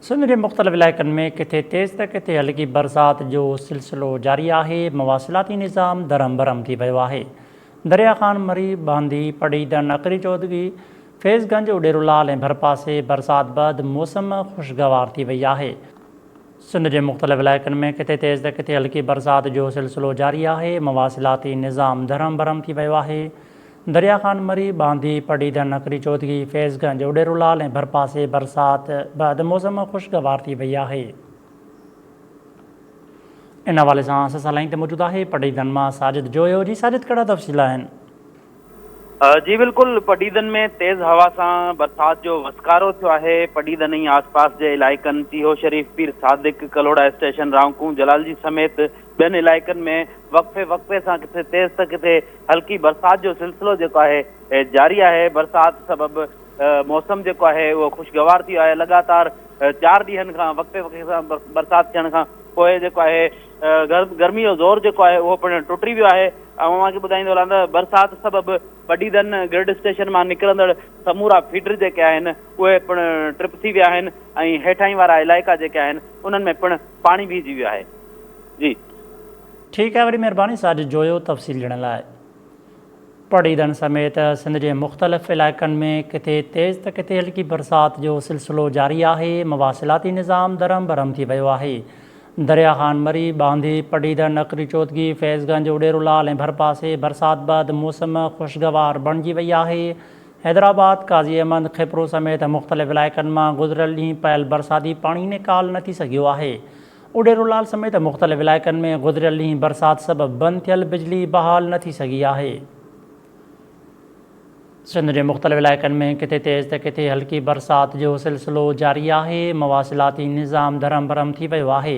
सिंध के मुख़्तलिफ़ इलाइक़नि में किथे तेज़ त किथे हल्की बरसात जो सिलसिलो जारी आहे। मवासिलाती निज़ाम दरम बरम थी वियो आहे। दरिया ख़ान मरी, बांदी, पड़ीदन, अकरी चौधरी, फैज़गंज, उडेरुलाल ऐं भरपासे बरसात बैदि मौसम ख़ुशगवार थी वई आहे। सिंध के मुख़्तलिफ़ इलाइक़नि में किथे तेज़ त किथे हल्की बरसात जो सिलसिलो जारी आहे। मवासिलाती निज़ाम दरम बरम थी वियो आहे। दरिया ख़ान मरी, बांदी, पड़ीदन, अकरी चौधरी, फैज़गंज, उडेरुलाल ऐं भरपासे बरसात बैदि मौसम ख़ुशगवार थी वई आहे। इन हवाले सां असां सां लाइन ते मौजूदु आहे पड़ीदन मां साजिद जोयो। जी साजिद, कहिड़ा तफ़सील आहिनि? जी बिल्कुल, पडीदन में तेज़ हवा सां बरसात जो वसकारो थियो आहे। पडीदन ऐं आसपास जे इलाइक़नि सीहो शरीफ, पीर सादिक, कलोड़ा स्टेशन, रांकू, जलालजी समेत ॿियनि इलाइक़नि में वक़्फ़े वक़्फ़े सां किथे तेज़ त किथे हल्की बरसात जो सिलसिलो जेको आहे जारी आहे। बरसात सबबि मौसम जेको आहे उहो ख़ुशगवार थी वियो आहे। लगातार 4 ॾींहंनि खां वक़्फ़े वक़्फ़े सां बरसात थियण खां पोइ जेको आहे गर्मी जो ज़ोर जेको आहे उहो पिणु टुटी वियो आहे। ऐं मां ॿुधाईंदो हलां त बरसात सबबि पडीदन ग्रिड स्टेशन मां निकिरंदड़ समूरा फीडर जेके आहिनि उहे पिणु ट्रिप थी विया आहिनि ऐं हेठाहीं वारा इलाइक़ा जेके आहिनि उन्हनि में पिणु पाणी भीजी वियो आहे। जी ठीकु आहे, वरी महिरबानी साजिद जोयो तफ़सील ॾियण लाइ। पड़ीदन समेत सिंध के मुख़्तलिफ़ इलाइक़नि में किथे तेज़ त किथे हल्की बरसात जो सिलसिलो जारी आहे। मवासिलाती निज़ाम दरम बरम थी वियो आहे। दरिया ख़ान मरी, बांदी, पडीदन, अकरी चौधरी, फैज़गंज, उडेरुलाल ऐं भरपासे बरसात बैदि मौसम ख़ुशगवार बणिजी वई आहे। हैदराबाद, काज़ी अहमद, खिपरो समेत मुख़्तलिफ़ इलाइक़नि मां गुज़िरियल ॾींहुं पयल बरसाती पाणी निकाल न थी सघियो आहे। उडेरुलाल समेत मुख़्तलिफ़ इलाइक़नि में गुज़िरियल ॾींहुं बरसात सबबि बंदि थियल बिजली बहाल न थी सघी आहे। सिंध के मुख़्तलिफ़ इलाइक़नि में किथे तेज़ त किथे हल्की बरसात जो सिलसिलो जारी आहे। मवासिलाती निज़ाम दरम बरम थी वियो आहे।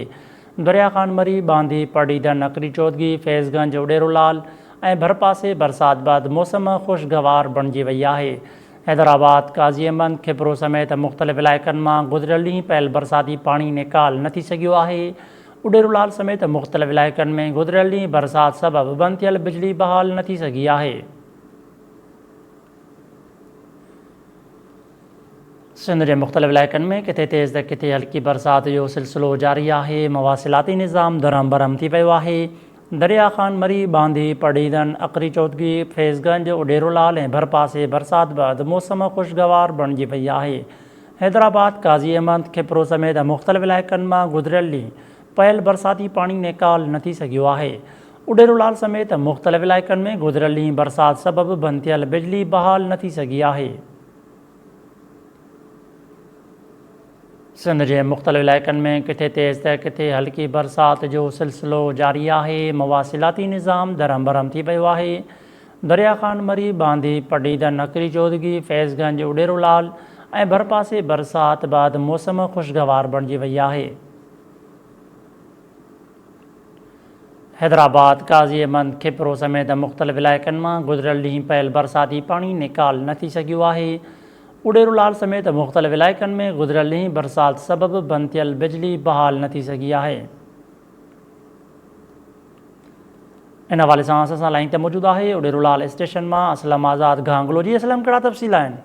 दरिया ख़ान मरी, बांदी, पडीदन, अकरी चौधरी, फैज़गंज, उडेरुलाल ऐं भरपासे बरसात बैदि मौसम ख़ुशगवार बणिजी वई आहे। हैदराबाद, काज़ी अहमद, खिपरो समेत मुख़्तलिफ़ इलाइक़नि मां गुज़िरियल ॾींहुं पयल बरसाती पाणी निकाल न थी सघियो आहे। उडेरुलाल समेत मुख़्तलिफ़ इलाइक़नि में गुज़िरियल ॾींहुं बरसात सबबि बंदि थियल बिजली बहाल न थी सघी आहे। सिंध के मुख़्तलिफ़ इलाइक़नि में किथे तेज़ त किथे हल्की बरसात जो सिलसिलो जारी आहे। मवासिलाती निज़ाम दरम बरम थी वियो आहे। दरिया ख़ान मरी, बांदी, पडीदन, अकरी चौधरी, फैज़गंज, उडेरुलाल ऐं भरपासे बरसात बैदि मौसम ख़ुशगवार बणिजी वई आहे। हैदराबाद, काज़ी अहमद, खिपरो समेत मुख़्तलिफ़ इलाइक़नि मां गुज़िरियल ॾींहुं पयल बरसाती पाणी निकाल न थी सघियो आहे। उडेरुलाल समेत मुख़्तलिफ़ इलाइक़नि में गुज़िरियल ॾींहुं बरसात सबबि बंदि थियल बिजली बहाल न थी सघी आहे। सिंध के मुख़्तलिफ़ इलाइक़नि में किथे तेज़ त किथे हल्की बरसात जो सिलसिलो जारी आहे। मवासिलाती निज़ाम दरम बरम थी वियो आहे। दरिया ख़ान मरी, बांदी, पडीदन, अकरी चौधरी, फैज़गंज, उडेरुलाल ऐं भरपासे बरसात बैदि मौसम ख़ुशगवार बणिजी वई आहे। हैदराबाद, काज़ी अहमद, खिपरो समेत मुख़्तलिफ़ इलाइक़नि मां गुज़िरियल ॾींहुं पयल बरसाती पाणी निकाल न थी सघियो आहे। उडेरुलाल समेत मुख़्तलिफ़ इलाइक़नि में गुज़िरियल ॾींहुं बरसात सबबि बंदि थियल बिजली बहाल न थी सघी आहे। इन हवाले सां असां सां लाइन ते मौजूदु आहे उडेरुलाल स्टेशन मां असलम आज़ाद घांगलो। जी असलम, कहिड़ा तफ़सील आहिनि?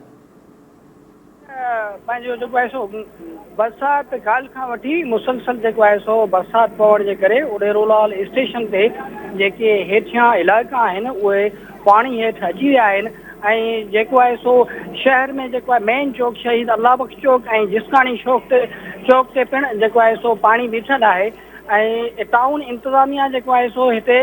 पंहिंजो जेको आहे सो बरसात काल्ह खां वठी मुसलसल जेको आहे सो बरसात पवण जे करे उडेरुलाल स्टेशन ते जेके हेठियां इलाइक़ा आहिनि उहे पाणी हेठि अची विया आहिनि। ऐं जेको आहे सो शहर में जेको आहे मेन चौक शहीद अल्लाह बख्श चौक ऐं जिस्कानी चौक ते पिणु जेको आहे सो पाणी बीठल आहे। ऐं टाउन इंतिज़ामिया जेको आहे सो हिते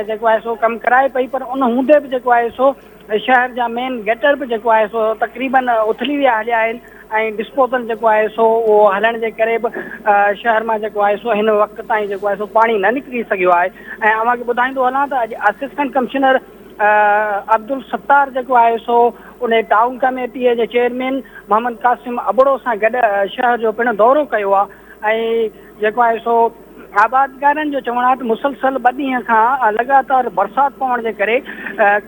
जेको आहे सो कमु कराए पई, पर उन हूंदे बि जेको आहे सो शहर जा मेन गेटर बि जेको आहे सो तक़रीबन उथली विया हलिया आहिनि। ऐं डिस्पोज़ल जेको आहे सो उहो हलण जे करे बि शहर मां जेको आहे सो हिन वक़्त ताईं जेको आहे सो पाणी न निकिरी सघियो आहे। ऐं अव्हांखे ॿुधाईंदो हलां त अॼु असिस्टेंट कमिश्नर अब्दुल सत्तार जेको आहे सो उन टाउन कमेटीअ जे चेयरमैन मोहम्मद कासिम अबड़ो सां गॾु शहर जो पिणु दौरो कयो आहे। ऐं जेको आहे सो आबादकारनि जो चवणु आहे त मुसलसल 2 ॾींहं खां लगातार बरसाति पवण जे करे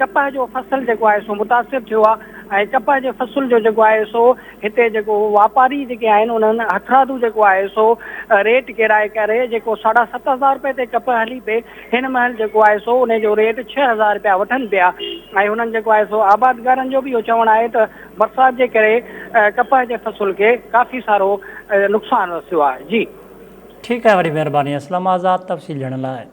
कपह जो फसल जेको आहे सो मुतासिर थियो आहे। ऐं कपह जे फसल जो जेको आहे सो हिते जेको वापारी जेके आहिनि उन्हनि हथरादू जेको आहे सो रेट किराए करे जेको 7,500 रुपए ते कपह हली पए, हिन महिल जेको आहे सो उन जो रेट 6,000 रुपया वठनि पिया। ऐं हुननि जेको आहे सो आबादकारनि जो बि इहो चवणु आहे त बरसाति जे करे कपह जे फसल खे काफ़ी सारो नुक़सानु थियो आहे। जी ठीकु आहे, वरी महिरबानी। असलम आज़ाद तफ़सील ॾियण लाइ।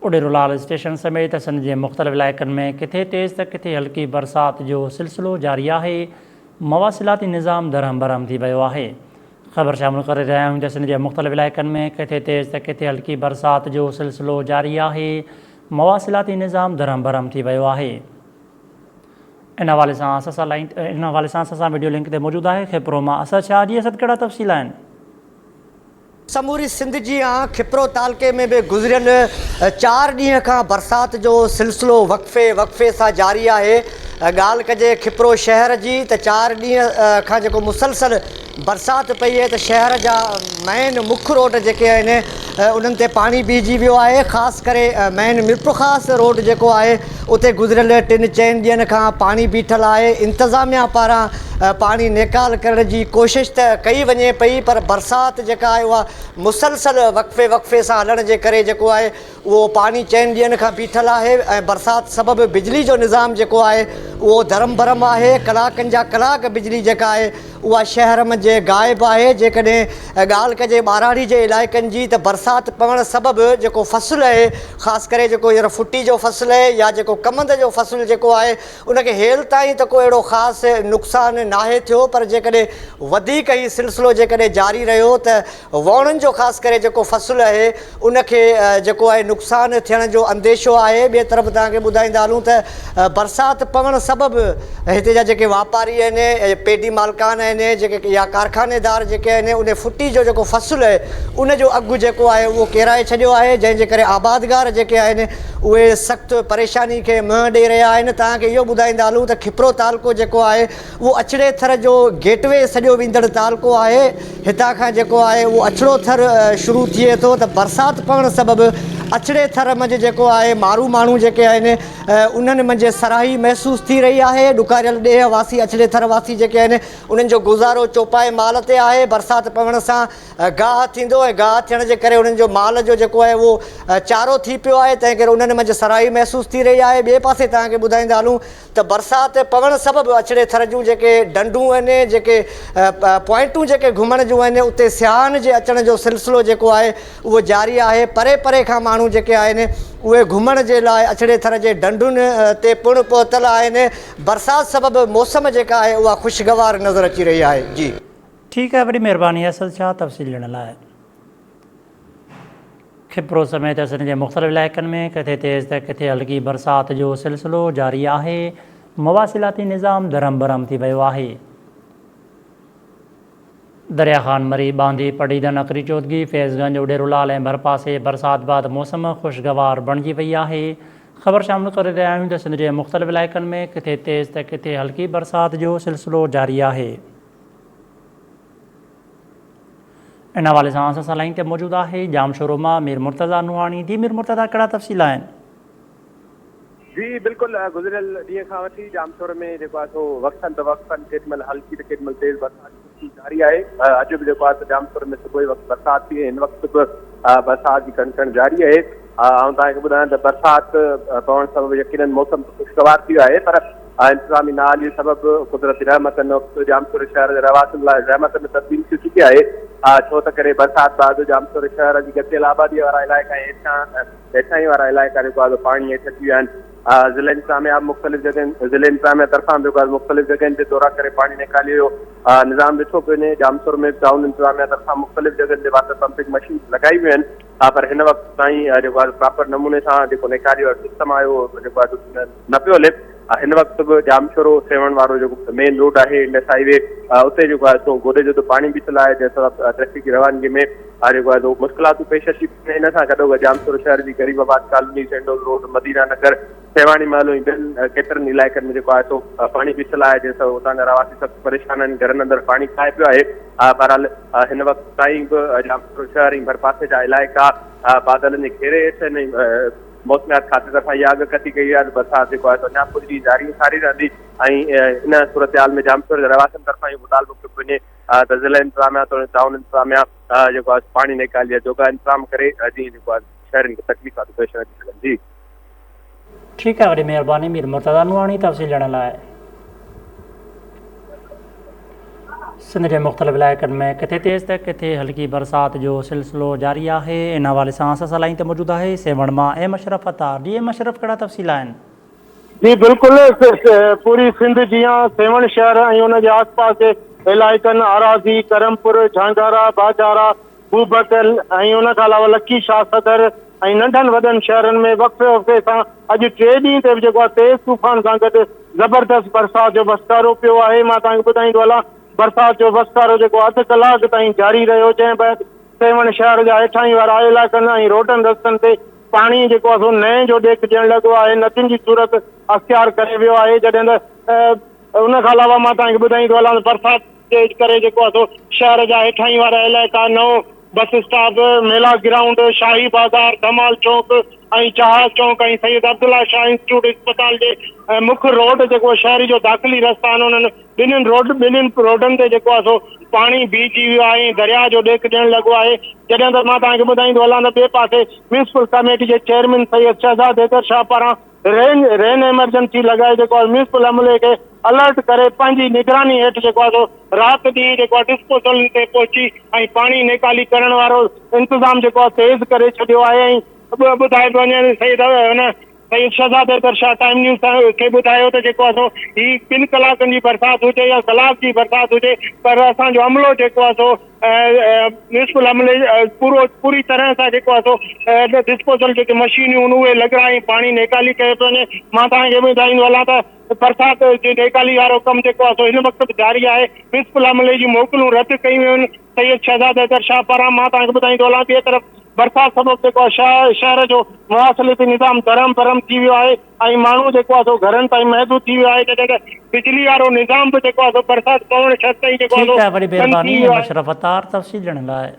उॾेरोलाल स्टेशन समेत सिंध जे मुख़्तलिफ़ इलाइक़नि में किथे तेज़ त किथे हल्की बरसाति जो सिलसिलो जारी आहे। मवासिलाती निज़ाम दरहम बरहम थी वियो आहे। ख़बर शामिल करे रहिया आहियूं त सिंध जे मुख़्तलिफ़ इलाइक़नि में किथे तेज़ त किथे हल्की बरसाति जो सिलसिलो जारी आहे। मवासिलाती निज़ाम दरहम बरहम थी वियो आहे। इन हवाले सां असां वीडियो लिंक ते मौजूदु आहे। खिपरो मां असद शाह जी। असद, कहिड़ा तफ़सील आहिनि? समूरी सिंध जी खिपरो तालुके में बि गुज़िरियल 4 ॾींहं खां बरसाति जो सिलसिलो वक़्फ़े सां जारी आहे। ॻाल्हि कजे खिपरो शहर जी त 4 ॾींहं खां जेको मुसलसल बरसाति पई आहे त शहर जा मेन मुख्य रोड जेके आहिनि उन्हनि ते पाणी बीहजी वियो आहे। ख़ासि करे मेन मिरपुरख़ास रोड जेको आहे उते गुज़िरियल 3-4 ॾींहंनि खां पाणी बीठल आहे। इंतिज़ामिया पारां पाणी निकाल करण जी कोशिशि त कई वञे पई, पर बरसाति जेका आहे उहा मुसलसल वक़्फ़े सां हलण जे करे जेको आहे उहो पाणी 4 ॾींहंनि खां बीठल आहे। ऐं बरसाति सबबु बिजली जो निज़ाम जेको आहे उहो धरम भरम आहे। कलाकनि जा कलाक बिजली जेका आहे उहा शहर मंझि ग़ाइबु आहे। जेकॾहिं ॻाल्हि कजे ॿाराड़ी जे इलाइक़नि जी त बरसाति पवण सबबु जेको फ़सुलु आहे, ख़ासि करे जेको हींअर फुटी जो फ़सुलु आहे या जेको कमंद जो फ़सुलु जेको आहे उनखे हेल ताईं त को अहिड़ो ख़ासि नुक़सानु नाहे थियो, पर जेकॾहिं वधीक ई सिलसिलो जेकॾहिं जारी रहियो त वणनि जो ख़ासि करे जेको फ़सुलु आहे उनखे जेको आहे नुक़सानु थियण जो अंदेशो आहे। ॿिए तरफ़ तव्हांखे ॿुधाईंदा हलूं त बरसाति पवण सबबु हिते जा जेके वापारी आहिनि, पेडी मालकान आहिनि, जेके या कारखानेदार जेके आहिनि, उन फुटी जो जेको फ़सुलु आहे उनजो अघु जेको आहे उहो किराए छॾियो आहे, जंहिंजे करे आबादगार जेके आहिनि उहे सख़्तु परेशानी खे मुंहुं ॾेई रहिया आहिनि। तव्हांखे इहो ॿुधाईंदा हलूं त खिपरो तालुको जेको आहे उहो अछड़े थर जो गेटवे सॼो वेंदड़ तालुको आहे। हितां खां जेको आहे उहो अछड़ो थर शुरू थिए थो त बरसाति पवण सबबु अछड़े थर मंझि जेको आहे माण्हू जेके आहिनि उन्हनि मंझि सराही महसूसु थी रही आहे। ॾुकारियल ॾेह वासी अछड़े थर वासी जेके आहिनि उन्हनि जो गुज़ारो चौपाए माल ते आहे। बरसाति पवण सां गाह थींदो ऐं गाह थियण जे करे उन्हनि जो माल जो जेको आहे उहो चारो थी पियो आहे, तंहिं करे उन्हनि मंझि सराही महसूसु थी रही आहे। ॿिए पासे तव्हांखे ॿुधाईंदा हलूं त बरसाति पवण सबबु अछड़े थर जूं जेके डंडूं आहिनि, जेके पॉइंटूं जेके घुमण जूं आहिनि, उते सियाहन जे अचण जो सिलसिलो जेको आहे उहो जारी आहे। परे परे खां माण्हू जेके आहिनि उहे घुमण जे लाइ अछड़े थर जे डंडुनि ते पुण पहुतल आहिनि। बरसाति सबबु मौसम जेका आहे उहा ख़ुशगवार नज़र अची रही आहे। जी ठीकु आहे, वॾी महिरबानी। असद छा तफ़सील ॾियण लाइ। खिपरो समेत सिंध जे मुख़्तलिफ़ इलाइक़नि में किथे तेज़ त किथे हल्की बरसाति जो सिलसिलो जारी आहे। मवासिलाती निज़ाम दरहम बरहम थी वियो आहे। दरिया ख़ान मरी, बांदी, पढ़ीदन, अकरी चौधगी, फैज़गंज, उॾेरोलाल ऐं भरपासे बरसाति बाद मौसम ख़ुशगवार बणिजी वई आहे। ख़बर शामिल करे रहिया आहियूं त सिंध जे मुख़्तलिफ़ इलाइक़नि में किथे तेज़ त किथे हल्की बरसाति जो सिलसिलो जारी आहे। इन हवाले सां असां लाइन ते मौजूदु आहे जाम शोरो मां मीर मुर्तज़ा नुहाणी। जी मीर मुर्तज़ा, कहिड़ा तफ़सील आहिनि? जी बिल्कुलु, गुज़िरियल ॾींहं खां वठी जामशोर में जेको आहे सो वक़्तनि केॾीमहिल हल्की त केॾीमहिल तेज़ बरसाति जारी आहे। अॼु बि जेको आहे जामशोर में सुबुह वक़्तु बरसाति थी, हिन वक़्तु बि बरसाति जी कणकण जारी आहे। ऐं तव्हांखे ॿुधायां त बरसाति पवण सबबु यकीनन मौसम ख़ुशगवार थी वियो आहे, पर इंतिज़ामी नाली सबबु कुदरती रहमत हिन वक़्तु जामशोर शहर जे रहवासियुनि लाइ रहमत में तब्दील थी चुकी आहे। छो त करे बरसाति बाद जामशोर शहर जी गतियल आबादी वारा इलाइक़ा ऐं हेठां वारा इलाइक़ा जेको आहे पाणी हेठि अची विया आहिनि। ज़िले इंतिज़ामिया मुख़्तलिफ़ जॻहियुनि ज़िले इंतिज़ामिया तरफ़ां जेको आहे मुख़्तलिफ़ जॻहियुनि ते दौरा करे पाणी निकाली वियो। निज़ाम ॾिठो पियो वञे। जामशोर में टाउन इंतिज़ामिया तरफ़ां मुख़्तलिफ़ जॻहियुनि ते वाटर पंपिंग मशीन लॻाई वियूं आहिनि, पर हिन वक़्तु ताईं जेको आहे प्रॉपर नमूने सां जेको निकारी वारो सिस्टम आहे उहो जेको आहे न पियो हले। हिन वक़्तु बि जामशोरो सेवण वारो जेको मेन रोड आहे इंडस हाईवे, उते जेको आहे सो गोॾे जो पाणी बीठल आहे, जंहिं सबबु ट्रैफ़िक जी रवानगी में जेको आहे मुश्किलातूं पेश अची। हिन सां गॾोगॾु जामशोर शहर जी गरीब आबाद कॉलोनी, सेंडोल रोड, मदीना नगर, सेवाणी महल ऐं ॿियनि केतिरनि इलाइक़नि में जेको आहे सो पाणी बीठल आहे, जंहिं सां हुतां जा रवासी सख़्तु परेशान आहिनि। घरनि अंदरि पाणी खाए पियो आहे। बहरहाल हिन वक़्तु ताईं बि जामशोर शहर ऐं भरपासे जा इलाइक़ा बादलनि जे घेरे हेठि मौसमियात खाते तरफ़ां इहा आगकथी कई आहे त बरसाति जेको आहे अञा कुझु ॾींहं जारी सारी रहंदी। ऐं इन सूरत हाल में जामशोर जे रहवासियुनि तरफ़ां इहो मुतालबो कयो वञे त ज़िला इंतिज़ामिया टाउन इंतिज़ामिया जेको आहे पाणी निकाली जोगा इंतज़ाम करे जीअं जेको आहे शहरनि खे तकलीफ़ पेश न थी सघनि। जी ठीकु आहे, वॾी महिरबानी मीर मुर्तज़ा नुहाणी तफ़सील ॾियण लाइ। सिंध के मुख़्तलिफ़ इलाइक़नि में किथे तेज़ त किथे हल्की बरसात जो सिलसिलो जारी है। इन हवाले से असां लाइन ते मौजूद है सेवण मां एम अशरफ अतार। जी एम अशरफ, कहिड़ा तफ़सील आहिनि? जी बिल्कुलु, पूरी सिंध जीअं सेवण शहर ऐं उन जे आस पास जे इलाइक़नि आराज़ी, करमपुर, झांझारा, बाजारा, बूबकल ऐं उन खां अलावा लकी शाह सदर ऐं नंढनि वॾनि शहरनि में वक़्फ़े वक़्फ़े सां अॼु 3 ॾींहं ते जेको आहे तेज़ तूफ़ान सां गॾु ज़बरदस्त बरसाति जो वसकारो पियो आहे। मां तव्हांखे ॿुधाईंदो हलां, बरसाति जो वसकारो जेको अधु कलाक ताईं जारी रहियो, जंहिं बैदि सेवण शहर जा हेठाहीं वारा इलाइक़नि ऐं रोडनि रस्तनि ते पाणी जेको आहे सो नए जो ॾेख ॾियणु लॻो आहे, नदियुनि जी सूरत अख़्तियार करे वियो आहे। जॾहिं त उन खां अलावा मां तव्हांखे ॿुधाईंदो हलां, बरसाति जे करे जेको आहे सो शहर जा हेठाहीं वारा इलाइक़ा, नओं बस स्टॉप, मेला ग्राउंड, शाही बाज़ार, धमाल चौक ऐं जहाज चौक ऐं सैयद अब्दुल्ला शाह इंस्टीट्यूट अस्पताल जे मुख्य रोड जेको शहरी जो दाख़िली रस्ता आहिनि, उन्हनि ॿिन्हिनि रोडनि ते जेको आहे सो पाणी बीहजी वियो आहे ऐं दरिया जो ॾेख ॾियणु लॻो आहे। जॾहिं त मां तव्हांखे ॿुधाईंदो हलां त ॿिए पासे म्यूनिसिपल कमेटी जे चेयरमैन सैयद शहज़ाद हैदर शाह पारां रेन एमरजेंसी लॻाए जेको आहे म्यूनिसिपल अमले खे अलर्ट करे पंहिंजी निगरानी हेठि जेको आहे सो राति ॾींहुं जेको आहे डिस्पोजल ते पहुची ऐं पाणी निकाली करण वारो इंतज़ाम जेको आहे तेज़ करे छॾियो आहे। ऐं ॿुधाए पियो वञे सैयद शहज़ाद हैदर शाह टाइम न्यूज़ खे ॿुधायो त जेको आहे सो ही 3 कलाकनि जी बरसाति हुजे या कलाक जी बरसाति हुजे, पर असांजो अमलो जेको आहे सो म्यूनिसिपल अमले पूरी तरह सां जेको आहे सो डिस्पोजल जेके मशीनियूं आहिनि उहे लॻाए पाणी निकाली कयो थो वञे। मां तव्हांखे ॿुधाईंदो हलां त बरसाति जे निकाली वारो कमु जेको आहे सो हिन वक़्तु बि जारी आहे। म्यूनिसिपल अमले जी मोकलूं रद्द कयूं आहिनि सैयद शहज़ाद हैदर शाह पारां। मां तव्हांखे ॿुधाईंदो हलां, ॿिए तरफ़ बरसाति सबबु जेको आहे शहर जो मुवासिलती निज़ाम धरम भरम थी वियो आहे ऐं माण्हू जेको आहे सो घरनि ताईं महदूद थी वियो आहे। जॾहिं त बिजली वारो निज़ाम बि जेको आहे सो बरसाति पवण शर्त ई जेको ठीकु आहे आहे, वरी सो बंदि थी महिरबानी वियो एम आहे। अशरफ अतार तफ़सील ॾियण लाइ।